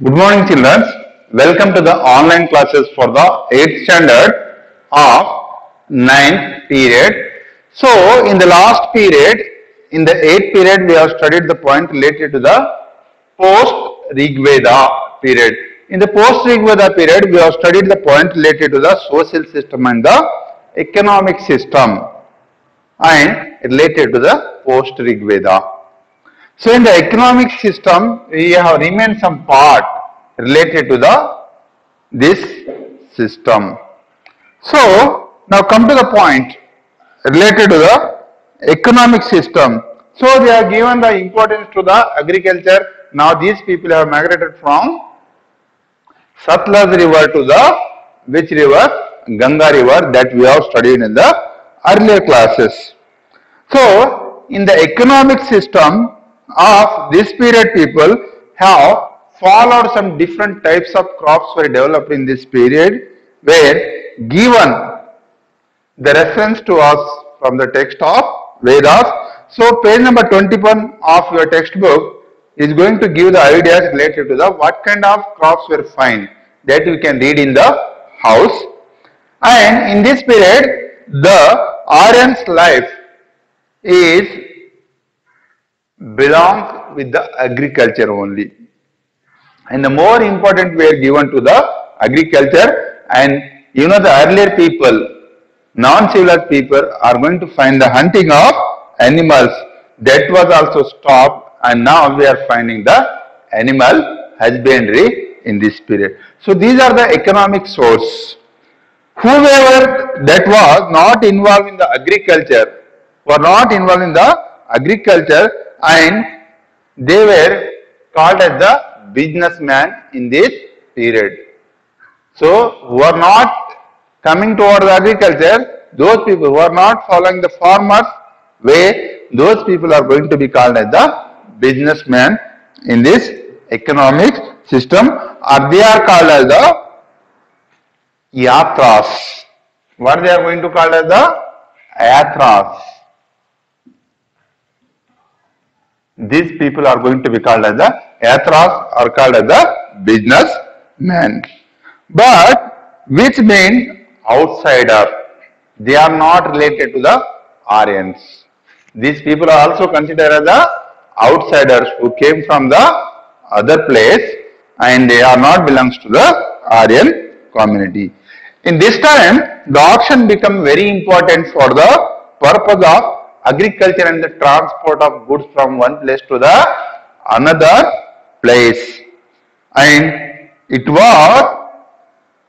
Good morning, children. Welcome to the online classes for the 8th standard of 9th period. So, in the last period, in the 8th period, we have studied the point related to the post-Rigveda period. In the post-Rigveda period, we have studied the point related to the social system and the economic system and related to the post-Rigveda. So in the economic system, we have remained some part related to this system. So now come to the point related to the economic system. So they are given the importance to the agriculture. Now these people have migrated from Satluj river to the which river? Ganga river, that we have studied in the earlier classes. So in the economic system of this period, people have followed some different types of crops were developed in this period, where given the reference to us from the text of Vedas. So page number 21 of your textbook is going to give the ideas related to the what kind of crops were found, that you can read in the house. And in this period, the Aryan's life is belongs with the agriculture only, and the more important we are given to the agriculture. And you know, the earlier people, non-civilized people, are going to find the hunting of animals, that was also stopped, and now we are finding the animal husbandry in this period. So these are the economic source. Whoever that was not involved in the agriculture, and they were called as the businessman in this period. So who are not coming towards agriculture, those people who are not following the farmers way, those people are going to be called as the businessman in this economic system, or they are called as the yatras. What they are going to call as the yatras. These people are going to be called as the yatras, or called as the businessmen. But which mean outsider. They are not related to the Aryans. These people are also considered as the outsiders who came from the other place, and they are not belongs to the Aryan community. In this time, the auction become very important for the purpose of agriculture and the transport of goods from one place to the another place. And it was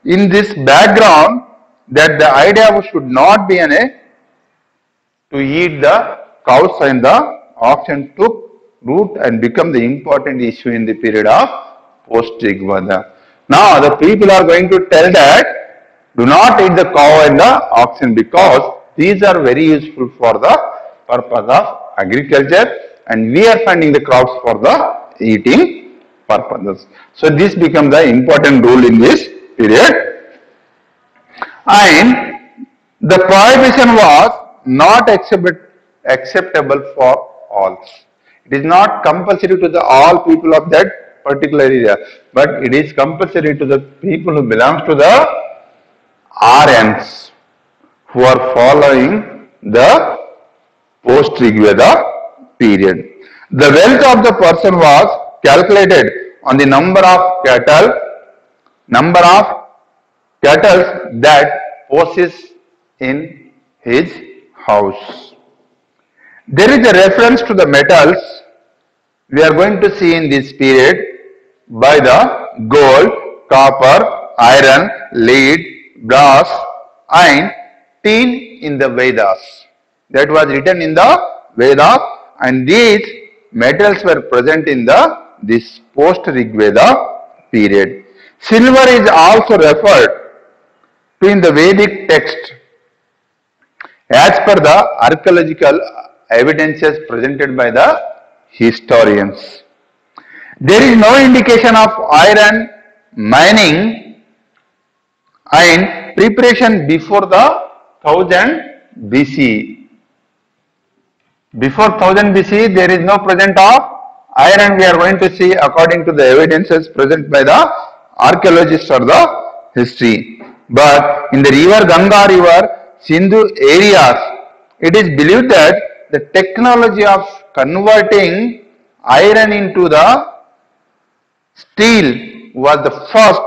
in this background that the idea should not be to eat the cows, and the auction took root and become the important issue in the period of post-Rigveda. Now the people are going to tell that do not eat the cow in the auction, because these are very useful for the purpose of agriculture, and we are finding the crops for the eating purposes. So this becomes the important rule in this period. And the prohibition was not acceptable for all. It is not compulsory to the all people of that particular area, but it is compulsory to the people who belongs to the Aryans, who are following the post-Rigveda period. The wealth of the person was calculated on the number of cattle that possess in his house. There is a reference to the metals we are going to see in this period by the gold, copper, iron, lead, brass and tin in the Vedas. That was written in the Vedas, and these metals were present in this post-Rigveda period. Silver is also referred to in the Vedic text as per the archaeological evidences presented by the historians. There is no indication of iron mining and preparation before the 1000 BC. Before 1000 BC, there is no presence of Iron we are going to see according to the evidences present by the archaeologists or the history. But in the river Ganga river, Sindhu areas, it is believed that the technology of converting iron into the steel was the first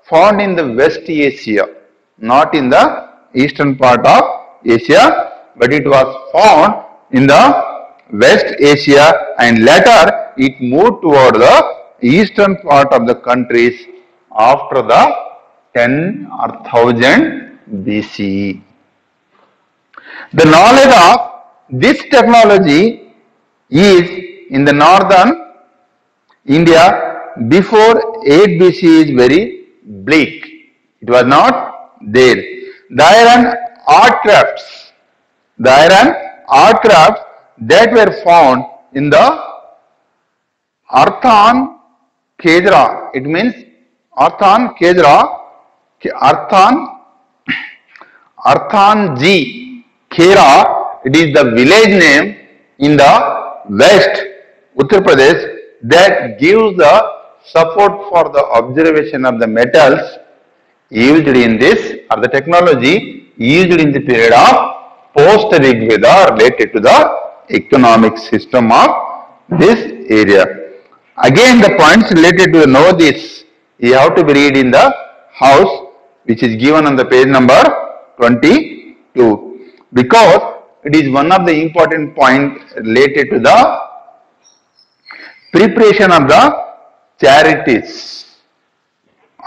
found in the West Asia, not in the eastern part of Asia, but it was found in the West Asia, and later it moved toward the eastern part of the countries after the 10 or 1000 BCE. The knowledge of this technology is in the northern India before 8 BC is very bleak. It was not there. The iron art crafts that were found in the Arthan Khedra. It means Arthan Arthanji Khera. It is the village name in the west Uttar Pradesh that gives the support for the observation of the metals used in this, or the technology used in the period of post Rigveda related to the economic system of this area. Again, the points related to know this, you have to be read in the house, which is given on the page number 22, because it is one of the important points related to the preparation of the charities,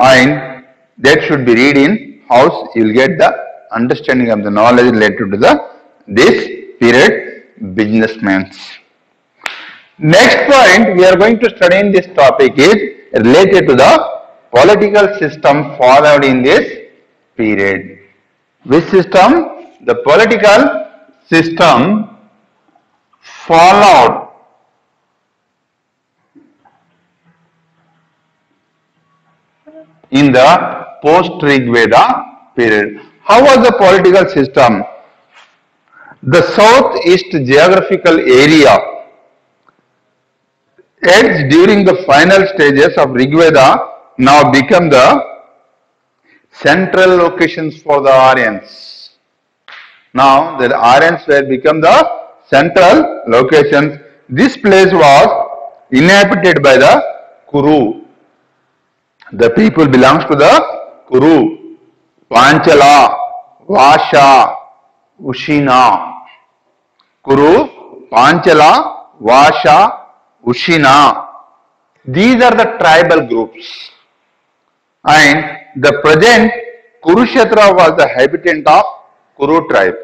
and that should be read in house. You will get the understanding of the knowledge related to the this period businessmen. Next point we are going to study in this topic is related to the political system followed in this period. Which system? The political system followed in the post-Rigveda period. How was the political system? The southeast geographical area, as during the final stages of Rigveda, now become the central locations for the Aryans. Now the Aryans were become the central locations. This place was inhabited by the Kuru. The people belongs to the Kuru, Panchala, Vasha, Ushina. Kuru, Panchala, Vasha, Ushina. These are the tribal groups. And the present Kurukshetra was the habitant of Kuru tribe.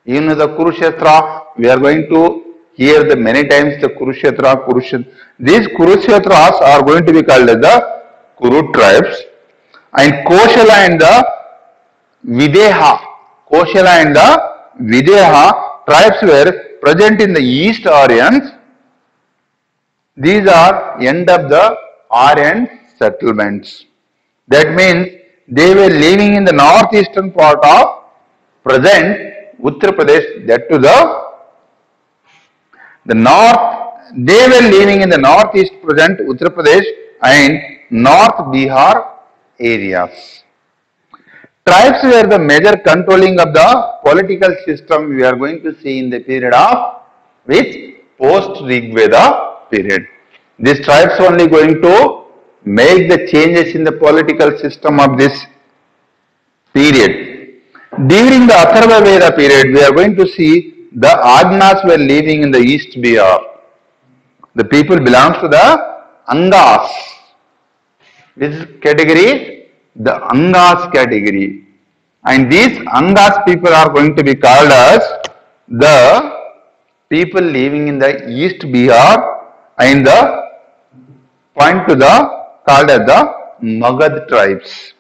Even the Kurukshetra, we are going to hear the many times the Kurukshetra. These Kuruksetras are going to be called as the Kuru tribes. And Koshala and the Videha tribes were present in the East Aryans. These are end of the Aryan settlements. That means they were living in the northeastern part of present Uttar Pradesh, that to the north. They were living in the northeast present Uttar Pradesh and North Bihar areas. Tribes were the major controlling of the political system we are going to see in the period of which post Rigveda period. These tribes only going to make the changes in the political system of this period. During the Atharva Veda period, we are going to see the Agnas were living in the East Bihar. The people belongs to the Angas. This category, the Angas category. And these Angas people are going to be called as the people living in the East Bihar, and the point to the called as the Magad tribes.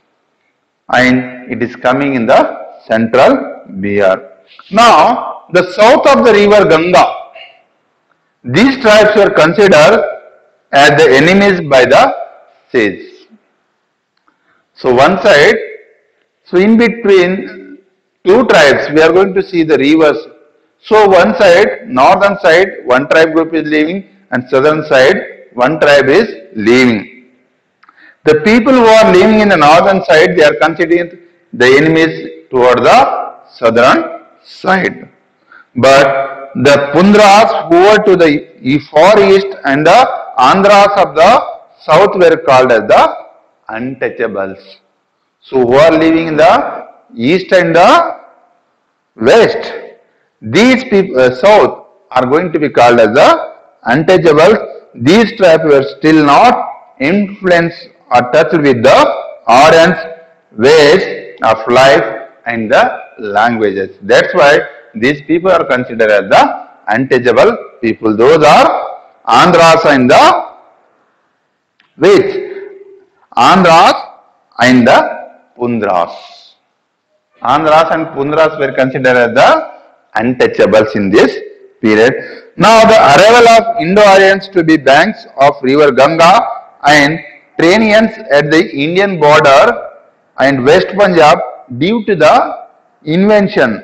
And it is coming in the central Bihar. Now, the south of the river Ganga, these tribes were considered as the enemies by the sages. So one side, so in between two tribes, we are going to see the rivers. So one side, northern side, one tribe group is living, and southern side one tribe is living. The people who are living in the northern side, they are considered the enemies toward the southern side. But the Pundras who were to the far east and the Andhras of the south were called as the untouchables. So who are living in the east and the west, these people south are going to be called as the untouchables. These tribes were still not influenced or touched with the ardent ways of life and the languages. That's why these people are considered as the untouchable people. Those are Andhras and the which? Andhras and the Pundras. Andhras and Pundras were considered as the untouchables in this period. Now the arrival of Indo-Aryans to be banks of river Ganga and Trainians at the Indian border and West Punjab due to the invention.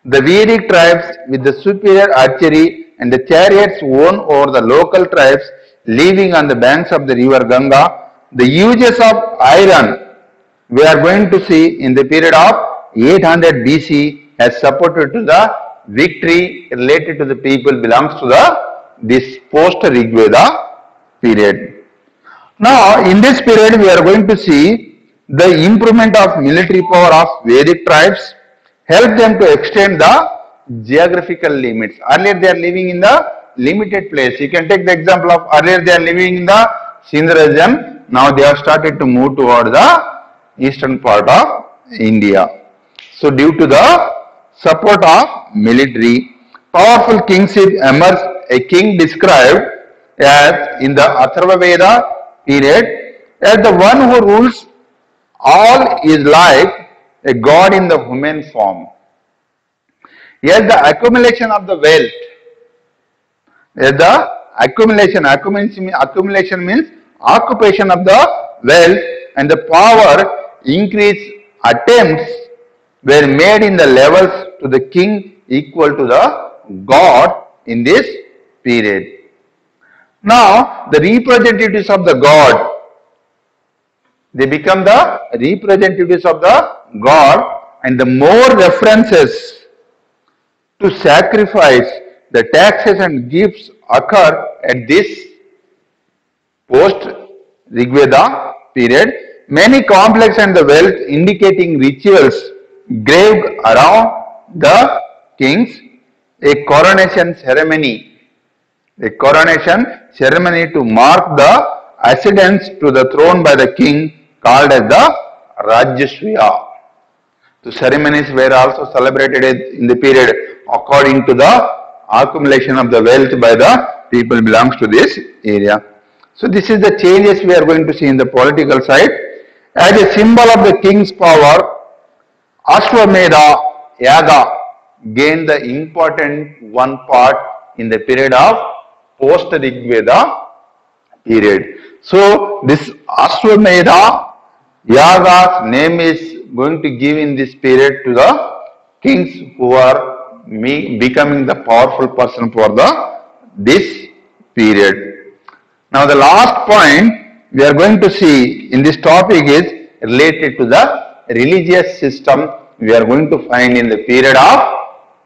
The Vedic tribes with the superior archery and the chariots won over the local tribes living on the banks of the river Ganga. The uses of iron we are going to see in the period of 800 BC has supported to the victory related to the people belongs to the this post Rigveda period. Now in this period we are going to see the improvement of military power of Vedic tribes, help them to extend the geographical limits. Earlier they are living in the limited place. You can take the example of earlier they are living in the Sindh region. Now they have started to move toward the eastern part of India. So due to the support of military, powerful kingship emerged. A king described as in the Atharva Veda period as the one who rules all is like a god in the human form. Yet the accumulation of the wealth, accumulation means occupation of the wealth and the power increase attempts were made in the levels to the king equal to the god in this period. Now the representatives of the god, they become the representatives of the god, and the more references to sacrifice, the taxes and gifts occur at this post Rigveda period. Many complex and the wealth indicating rituals graved around the kings, a coronation ceremony to mark the ascendance to the throne by the king called as the Rajyasriya. The ceremonies were also celebrated in the period according to the accumulation of the wealth by the people belongs to this area. So this is the changes we are going to see in the political side. As a symbol of the king's power, Ashwamedha Yaga gained the important one part in the period of post Rigveda period. So this Ashwamedha Yaga's name is going to give in this period to the kings who are becoming the powerful person for this period. Now the last point we are going to see in this topic is related to the religious system we are going to find in the period of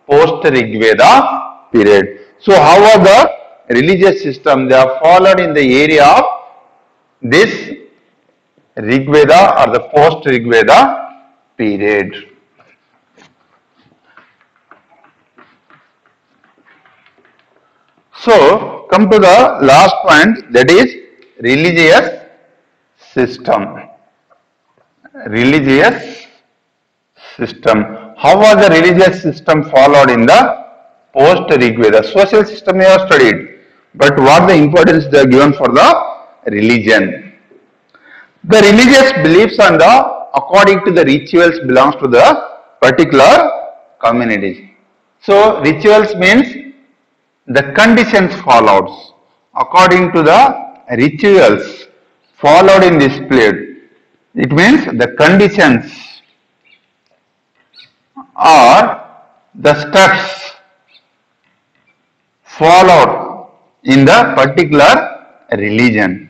post Rigveda period. So how are the religious system they are followed in the area of this Rigveda or the post Rigveda period? So come to the last point, that is religious system. Religious system. How was the religious system followed in the post Rigveda? Social system we have studied, but what the importance they are given for the religion? The religious beliefs and according to the rituals belongs to the particular communities. So rituals means the conditions followed. According to the rituals followed in this period, it means the conditions or the steps followed in the particular religion.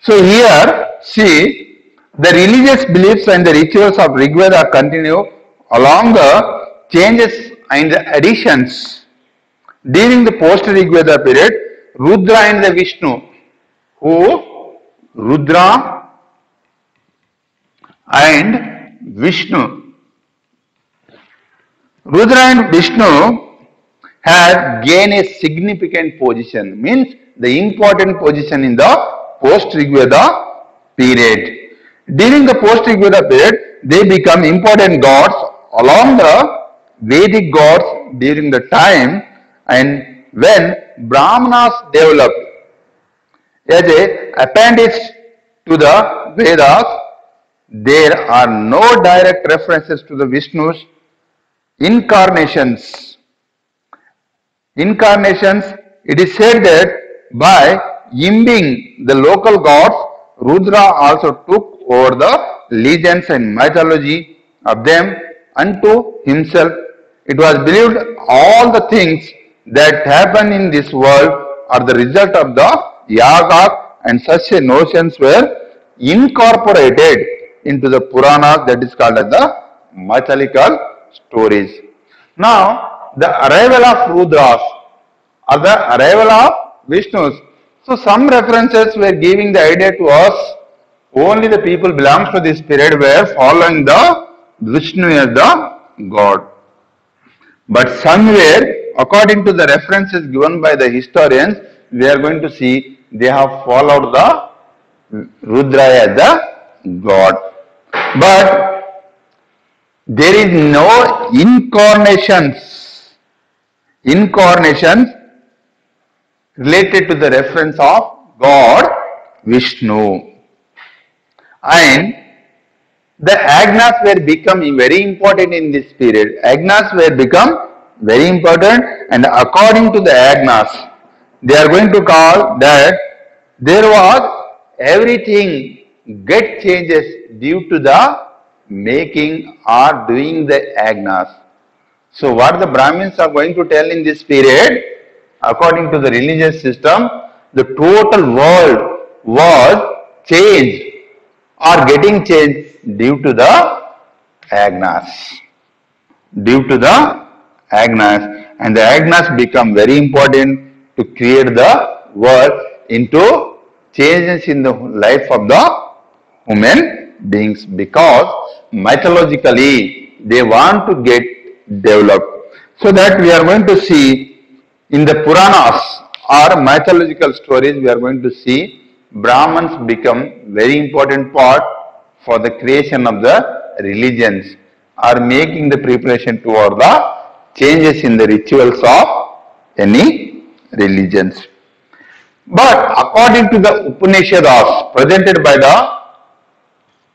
So here, see, the religious beliefs and the rituals of Rigveda continue along the changes and the additions. During the post-Rigveda period, Rudra and the Vishnu, Rudra and Vishnu. Rudra and Vishnu had gained a significant position, means the important position in the post-Rigveda period. During the post-Rigveda period, they become important gods along the Vedic gods during the time and when Brahmanas developed as a appendix to the Vedas. There are no direct references to the Vishnu's incarnations. It is said that by imbibing the local gods, Rudra also took over the legends and mythology of them unto himself. It was believed all the things that happen in this world are the result of the yagas, and such notions were incorporated into the Puranas, that is called as the mythological stories. Now, the arrival of Rudras or the arrival of Vishnus. So, some references were giving the idea to us only the people belongs to this period were following the Vishnu as the God. But somewhere, according to the references given by the historians, we are going to see they have followed the Rudra as the God. But there is no incarnations related to the reference of God Vishnu. And the Agnas were becoming very important in this period. Agnas were become very important, and according to the Agnas, they are going to call that there was everything get changes due to the making or doing the Agnas. So what the Brahmins are going to tell in this period, according to the religious system, the total world was changed or getting changed due to the Agnas. And the Agnas become very important to create the world into changes in the life of the human beings, because mythologically they want to get developed. So that we are going to see in the Puranas or mythological stories, we are going to see Brahmins become very important part for the creation of the religions, or making the preparation toward the changes in the rituals of any religions. But according to the Upanishads presented by the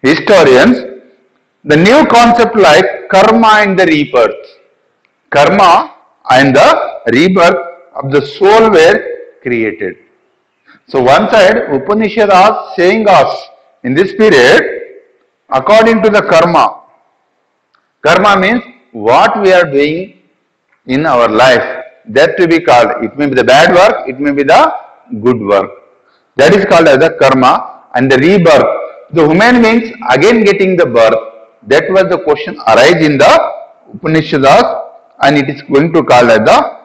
historians, the new concept like karma and the rebirth, karma and the rebirth of the soul were created. So one side, Upanishad are saying us in this period, according to the karma. Karma means what we are doing in our life, that to be called, it may be the bad work, it may be the good work. That is called as the karma. And the rebirth, the human beings again getting the birth. That was the question arise in the Upanishads, and it is going to call as the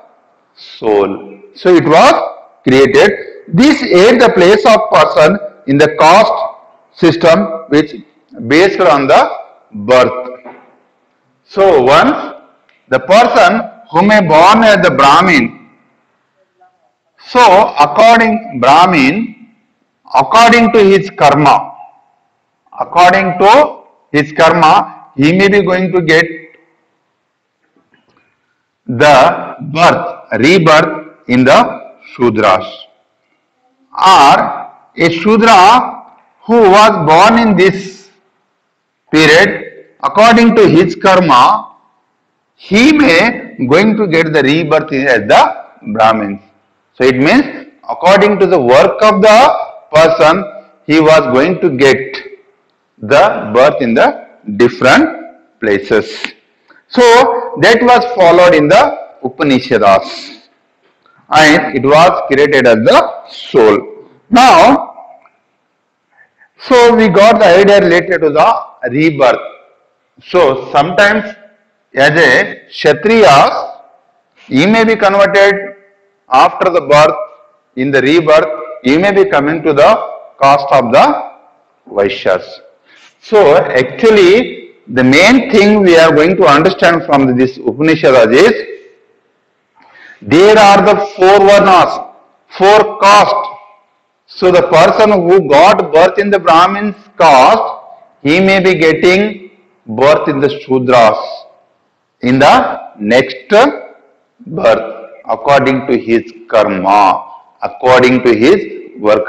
soul. So it was created. This is the place of person in the caste system which based on the birth. So once the person who may born as the Brahmin, so according to his karma, he may be going to get the rebirth in the Shudras. Or a Shudra who was born in this period, according to his karma, he may going to get the rebirth as the Brahmins. So it means according to the work of the person, he was going to get the birth in the different places. So that was followed in the Upanishads and it was created as the soul. Now, so we got the idea related to the rebirth. So sometimes as a Kshatriya, he may be converted after the birth, in the rebirth, he may be coming to the caste of the Vaishyas. So actually, the main thing we are going to understand from this Upanishad is, there are the four varnas, four castes. So the person who got birth in the Brahmin's caste, he may be getting birth in the Shudras in the next birth according to his karma, according to his work.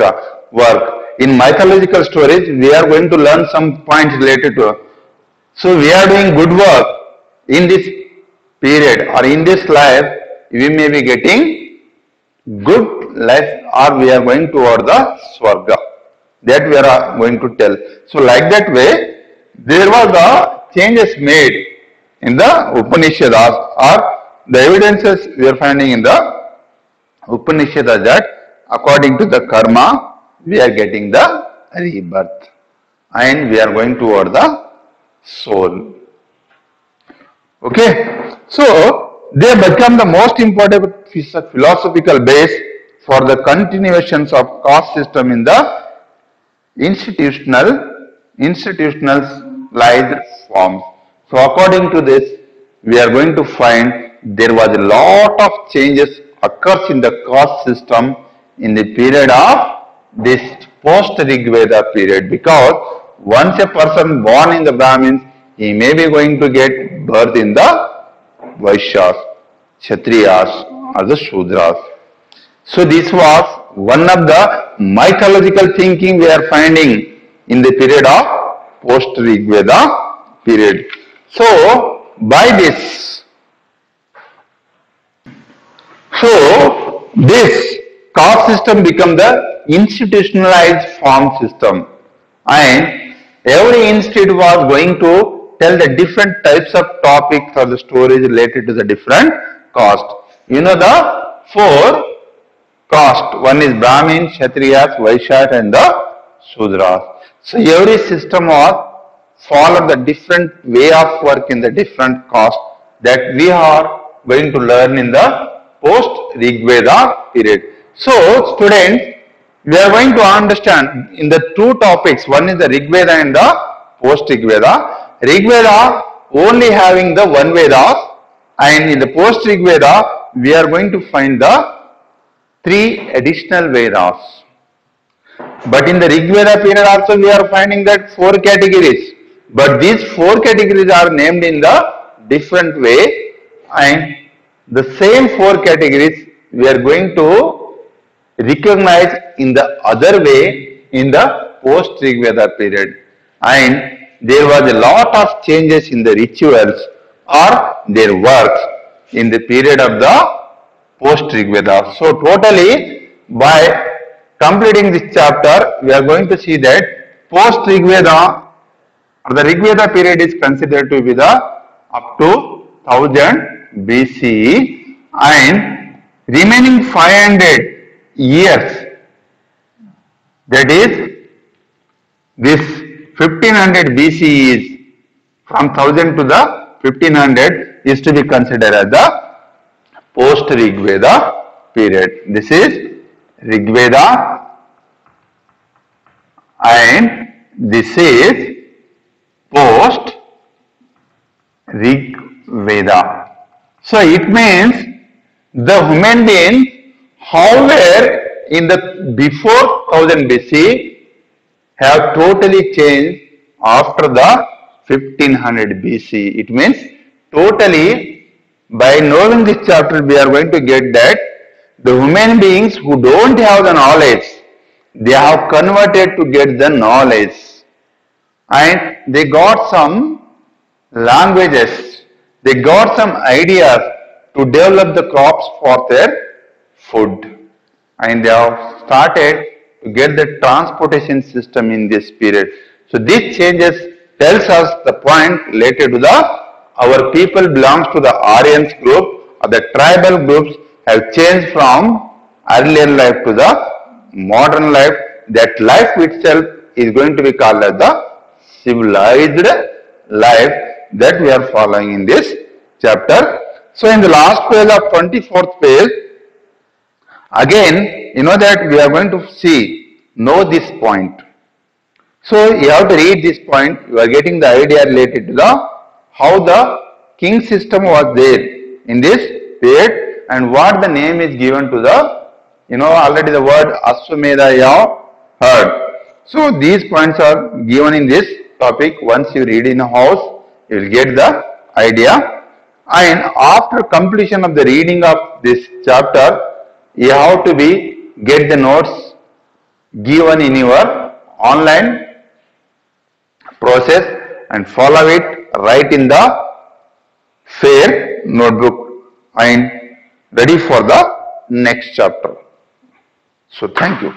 In mythological stories, we are going to learn some points related to. So we are doing good work in this period or in this life, we may be getting good life or we are going toward the Swarga. That we are going to tell. So like that way, there was the changes made in the Upanishads or the evidences we are finding in the Upanishads that according to the karma, we are getting the rebirth and we are going toward the soul. Okay, so they become the most important philosophical base for the continuations of caste system in the institutionalized forms. So according to this, we are going to find there was a lot of changes occurs in the caste system in the period of this post-Rigveda period, because once a person born in the Brahmins, he may be going to get birth in the Vaishyas, Kshatriyas or the Shudras. So this was one of the mythological thinking we are finding in the period of post-Rigveda period. So by this, this caste system become the institutionalized form system, and every institute was going to tell the different types of topics or the stories related to the different caste. You know the four caste. One is Brahmin, Kshatriyas, Vaishyas and the Shudras. So every system was follow the different way of work in the different caste that we are going to learn in the post-Rigveda period. So students, we are going to understand in the two topics, one is the Rigveda and the post-Rigveda. Rigveda only having the one Vedas, and in the post-Rigveda we are going to find the three additional Vedas. But in the Rigveda period also we are finding that four categories. But these four categories are named in the different way, and the same four categories we are going to recognize in the other way in the post-Rigveda period. And there was a lot of changes in the rituals or their works in the period of the post-Rigveda. So totally by completing this chapter, we are going to see that post-Rigveda or the Rigveda period is considered to be the up to 1000 BCE, and remaining 500 years, that is this 1500 BCE is from 1000 to the 1500 is to be considered as the post-Rigveda period. This is Rigveda and this is post-Rigveda. So it means the human beings, however, in the before 1000 BC have totally changed after the 1500 BC. It means totally, by knowing this chapter, we are going to get that the human beings who don't have the knowledge, they have converted to get the knowledge, and they got some languages, they got some ideas to develop the crops for their food, and they have started to get the transportation system in this period. So these changes tells us the point related to the our people belongs to the Aryans group or the tribal groups have changed from earlier life to the modern life. That life itself is going to be called as the civilized life that we are following in this chapter. So in the last page of 24th page, again, you know that we are going to know this point. So you have to read this point. You are getting the idea related to the how the king system was there in this period and what the name is given to the, already the word Ashwamedha you have heard. So these points are given in this topic. Once you read in a house, you will get the idea. And after completion of the reading of this chapter, you have to get the notes given in your online process and follow it right in the fair notebook and ready for the next chapter. So thank you.